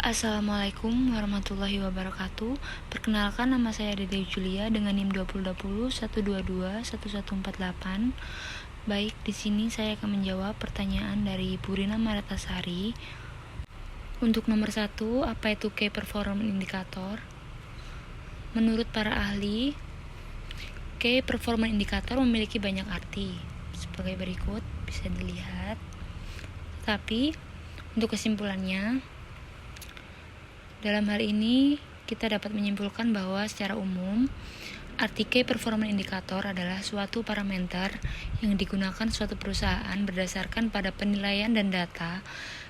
Assalamualaikum warahmatullahi wabarakatuh. Perkenalkan, nama saya Dede Julia dengan NIM 2020-122-1148. Baik, di sini saya akan menjawab pertanyaan dari Bu Rina Maratasari. Untuk nomor 1, apa itu Key Performance Indicator? Menurut para ahli, Key Performance Indicator memiliki banyak arti sebagai berikut, bisa dilihat. Tapi untuk kesimpulannya, dalam hal ini, kita dapat menyimpulkan bahwa secara umum, arti Key Performance Indicator adalah suatu parameter yang digunakan suatu perusahaan berdasarkan pada penilaian dan data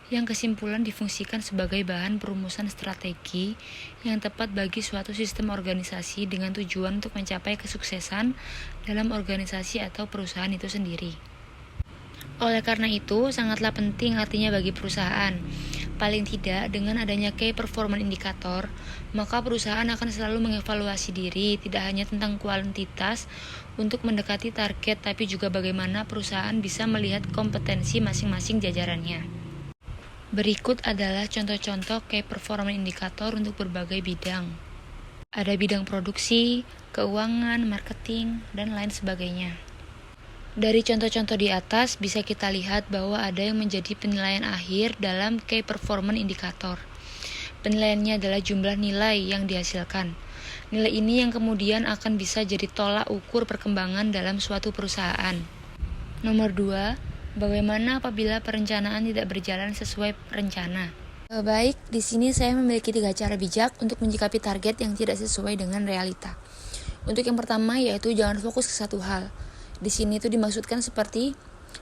yang kesimpulan difungsikan sebagai bahan perumusan strategi yang tepat bagi suatu sistem organisasi dengan tujuan untuk mencapai kesuksesan dalam organisasi atau perusahaan itu sendiri. Oleh karena itu, sangatlah penting artinya bagi perusahaan. Paling tidak, dengan adanya Key Performance Indicator, maka perusahaan akan selalu mengevaluasi diri, tidak hanya tentang kuantitas untuk mendekati target, tapi juga bagaimana perusahaan bisa melihat kompetensi masing-masing jajarannya. Berikut adalah contoh-contoh Key Performance Indicator untuk berbagai bidang. Ada bidang produksi, keuangan, marketing, dan lain sebagainya. Dari contoh-contoh di atas bisa kita lihat bahwa ada yang menjadi penilaian akhir dalam Key Performance Indicator. Penilaiannya adalah jumlah nilai yang dihasilkan. Nilai ini yang kemudian akan bisa jadi tolak ukur perkembangan dalam suatu perusahaan. Nomor 2, bagaimana apabila perencanaan tidak berjalan sesuai rencana? Baik, di sini saya memiliki 3 cara bijak untuk menyikapi target yang tidak sesuai dengan realita. Untuk yang pertama yaitu jangan fokus ke satu hal. Di sini itu dimaksudkan seperti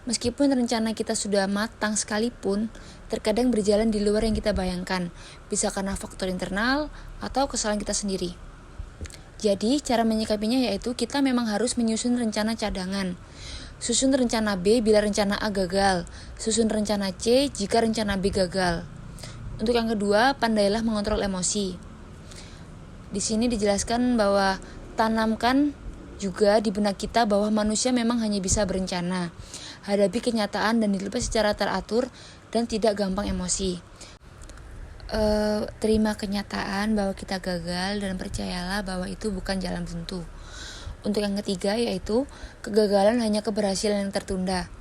meskipun rencana kita sudah matang sekalipun, terkadang berjalan di luar yang kita bayangkan, bisa karena faktor internal atau kesalahan kita sendiri. Jadi, cara menyikapinya yaitu kita memang harus menyusun rencana cadangan. Susun rencana B bila rencana A gagal, susun rencana C jika rencana B gagal. Untuk yang kedua, pandailah mengontrol emosi. Di sini dijelaskan bahwa tanamkan juga di benak kita bahwa manusia memang hanya bisa berencana, hadapi kenyataan dan hidup secara teratur dan tidak gampang emosi. Terima kenyataan bahwa kita gagal dan percayalah bahwa itu bukan jalan buntu. Untuk yang ketiga yaitu kegagalan hanya keberhasilan yang tertunda.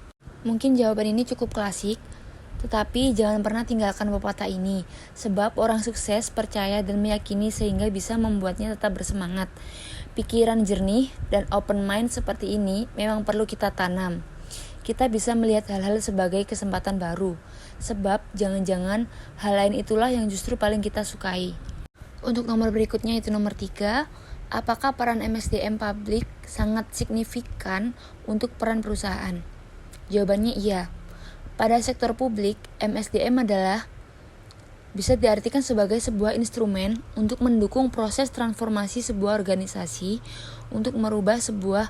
Mungkin jawaban ini cukup klasik, tetapi jangan pernah tinggalkan pepatah ini, sebab orang sukses percaya dan meyakini sehingga bisa membuatnya tetap bersemangat. Pikiran jernih dan open mind seperti ini memang perlu kita tanam. Kita bisa melihat hal-hal sebagai kesempatan baru, sebab jangan-jangan hal lain itulah yang justru paling kita sukai. Untuk nomor berikutnya yaitu nomor 3, apakah peran MSDM publik sangat signifikan untuk peran perusahaan? Jawabannya iya. Pada sektor publik, MSDM adalah bisa diartikan sebagai sebuah instrumen untuk mendukung proses transformasi sebuah organisasi untuk merubah sebuah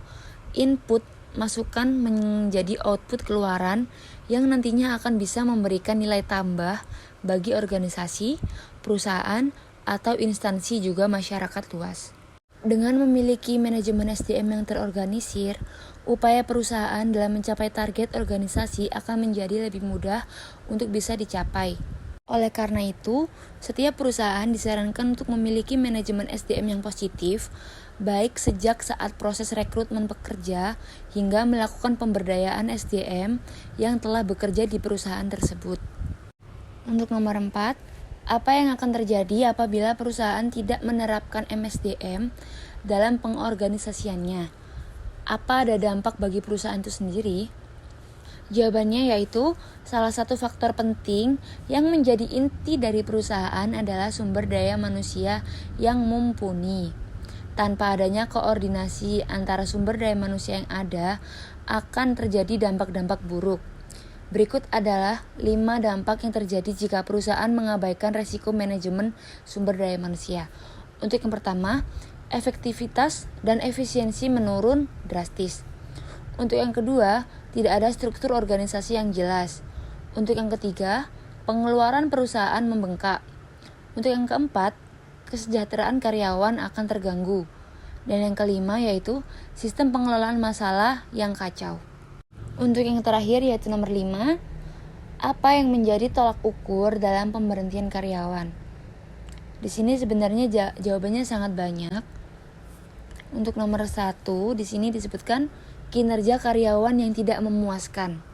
input masukan menjadi output keluaran yang nantinya akan bisa memberikan nilai tambah bagi organisasi, perusahaan, atau instansi juga masyarakat luas. Dengan memiliki manajemen SDM yang terorganisir, upaya perusahaan dalam mencapai target organisasi akan menjadi lebih mudah untuk bisa dicapai. Oleh karena itu, setiap perusahaan disarankan untuk memiliki manajemen SDM yang positif, baik sejak saat proses rekrutmen pekerja hingga melakukan pemberdayaan SDM yang telah bekerja di perusahaan tersebut. Untuk nomor 4, apa yang akan terjadi apabila perusahaan tidak menerapkan MSDM dalam pengorganisasiannya? Apa ada dampak bagi perusahaan itu sendiri? Jawabannya yaitu salah satu faktor penting yang menjadi inti dari perusahaan adalah sumber daya manusia yang mumpuni. Tanpa adanya koordinasi antara sumber daya manusia yang ada, akan terjadi dampak-dampak buruk. Berikut adalah 5 dampak yang terjadi jika perusahaan mengabaikan resiko manajemen sumber daya manusia. Untuk yang pertama, efektivitas dan efisiensi menurun drastis. Untuk yang kedua, tidak ada struktur organisasi yang jelas. Untuk yang ketiga, pengeluaran perusahaan membengkak. Untuk yang keempat, kesejahteraan karyawan akan terganggu. Dan yang kelima yaitu sistem pengelolaan masalah yang kacau. Untuk yang terakhir yaitu nomor 5, apa yang menjadi tolak ukur dalam pemberhentian karyawan? Di sini sebenarnya jawabannya sangat banyak. Untuk nomor 1, di sini disebutkan kinerja karyawan yang tidak memuaskan.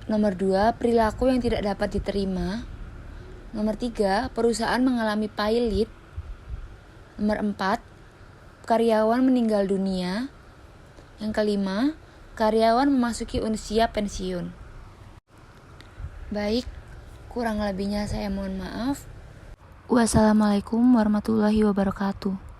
Nomor 2, perilaku yang tidak dapat diterima. Nomor 3, perusahaan mengalami pailit. Nomor 4, karyawan meninggal dunia. Yang kelima, karyawan memasuki usia pensiun. Baik, kurang lebihnya saya mohon maaf. Wassalamualaikum warahmatullahi wabarakatuh.